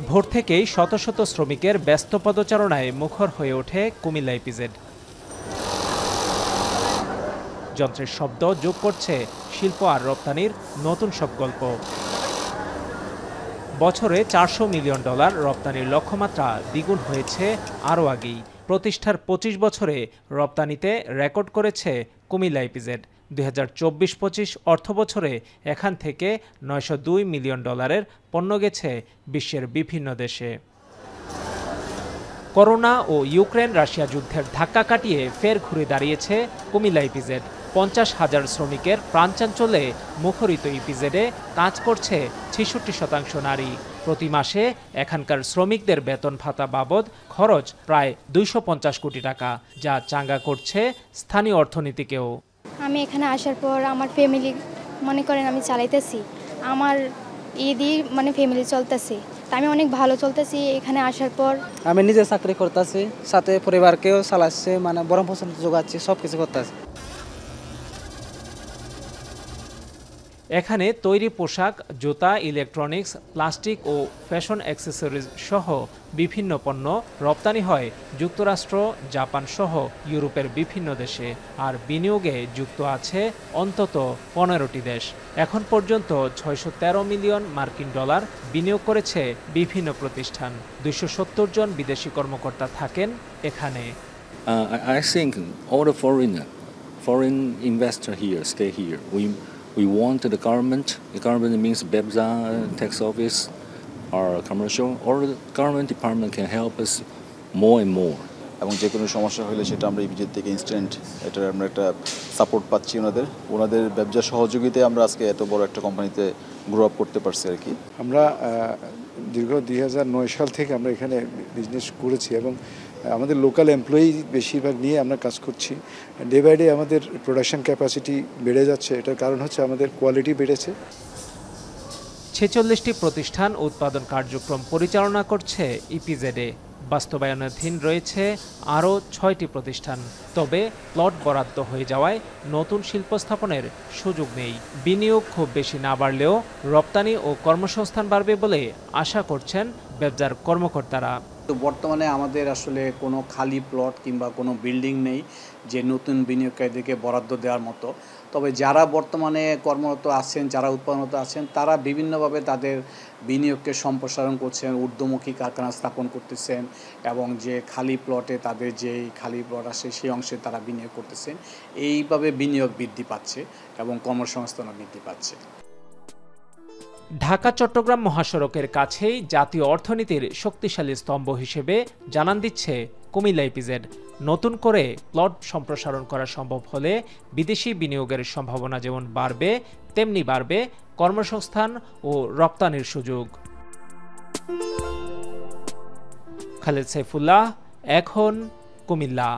ভোর থেকেই শত শত শ্রমিকের ব্যস্ত পদচারণায় মুখর হয়ে ওঠে কুমিল্লা ইপিজেড। যন্ত্রের শব্দ যোগ করছে শিল্প আর রপ্তানির নতুন সব গল্প। বছরে $400 মিলিয়ন রপ্তানির লক্ষ্যমাত্রা দ্বিগুণ হয়েছে আরও আগেই। প্রতিষ্ঠার 25 বছরে রপ্তানিতে রেকর্ড করেছে কুমিল্লা ইপিজেড। 2024-25 অর্থবছরে এখান থেকে $902 মিলিয়ন পণ্য গেছে বিশ্বের বিভিন্ন দেশে। করোনা ও ইউক্রেন রাশিয়া যুদ্ধের ধাক্কা কাটিয়ে ফের ঘুরে দাঁড়িয়েছে কুমিল্লা ইপিজেড। 50,000 শ্রমিকের প্রাণচাঞ্চল্যে মুখরিত ইপিজেডে কাজ করছে 66% নারী। প্রতি মাসে এখানকার শ্রমিকদের বেতন ভাতা বাবদ খরচ প্রায় 250 কোটি টাকা, যা চাঙ্গা করছে স্থানীয় অর্থনীতিকেও। আমি এখানে আসার পর আমার ফ্যামিলি মনে করেন আমি চালাইতেছি, আমার দিয়ে ফ্যামিলি চলতেছে, তা আমি অনেক ভালো চলতেছি এখানে আসার পর। আমি নিজে চাকরি করতেছি, সাথে পরিবারকেও চালাচ্ছি, বরং পছন্দ যোগাচ্ছি, সব কিছু করতেছি। এখানে তৈরি পোশাক, জুতা, ইলেকট্রনিক্স, প্লাস্টিক ও ফ্যাশন অ্যাক্সেসরিজ সহ বিভিন্ন পণ্য রপ্তানি হয় যুক্তরাষ্ট্র, জাপান সহ ইউরোপের বিভিন্ন দেশে। আর বিনিয়োগে যুক্ত আছে অন্তত 15টি দেশ। এখন পর্যন্ত $613 মিলিয়ন বিনিয়োগ করেছে বিভিন্ন প্রতিষ্ঠান। 270 জন বিদেশি কর্মকর্তা থাকেন এখানে। I think all the foreign investor here stay here. We want the government means BEPSA, tax office, or commercial, or the government department can help us more and more. এবং যে কোনো সমস্যা হলে সেটা আমরা ইপিজেড থেকে ইনস্ট্যান্ট আমরা একটা সাপোর্ট পাচ্ছি ওনাদের ব্যবসা সহযোগিতায় আমরা আজকে এত বড় একটা কোম্পানিতে গ্রো আপ করতে পারছি আর কি। আমরা দীর্ঘ 2009 সাল থেকে আমরা এখানে বিজনেস করেছি এবং আমাদের লোকাল এমপ্লয়ি বেশিরভাগ নিয়ে আমরা কাজ করছি। ডে বাই ডে আমাদের প্রোডাকশন ক্যাপাসিটি বেড়ে যাচ্ছে। এটার কারণ হচ্ছে আমাদের কোয়ালিটি বেড়েছে। 46টি প্রতিষ্ঠান উৎপাদন কার্যক্রম পরিচালনা করছে ইপিজেডে। বাস্তবায়নাধীন রয়েছে আরও 6টি প্রতিষ্ঠান। তবে প্লট বরাদ্দ হয়ে যাওয়ায় নতুন শিল্প স্থাপনের সুযোগ নেই। বিনিয়োগ খুব বেশি না বাড়লেও রপ্তানি ও কর্মসংস্থান বাড়বে বলে আশা করছেন ব্যবসার কর্মকর্তারা। তো বর্তমানে আমাদের আসলে কোনো খালি প্লট কিংবা কোনো বিল্ডিং নেই যে নতুন বিনিয়োগকারীদেরকে বরাদ্দ দেওয়ার মতো। তবে যারা বর্তমানে কর্মরত আছেন, যারা উৎপাদনরত আছেন, তারা বিভিন্নভাবে তাদের বিনিয়োগকে সম্প্রসারণ করছেন, ঊর্ধ্বমুখী কারখানা স্থাপন করতেছেন এবং যে খালি প্লটে তাদের যেই খালি প্লট আসে সেই অংশে তারা বিনিয়োগ করতেছেন। এইভাবে বিনিয়োগ বৃদ্ধি পাচ্ছে এবং কর্মসংস্থানও বৃদ্ধি পাচ্ছে। ঢাকা-চট্টগ্রাম মহাসড়কের কাছেই জাতীয় অর্থনীতির শক্তিশালী স্তম্ভ হিসেবে জানান দিচ্ছে কুমিল্লা ইপিজেড। নতুন করে প্লট সম্প্রসারণ করা সম্ভব হলে বিদেশি বিনিয়োগের সম্ভাবনা যেমন বাড়বে, তেমনি বাড়বে কর্মসংস্থান ও রপ্তানির সুযোগ। খালেদ সাইফুল্লাহ, এখন, কুমিল্লা।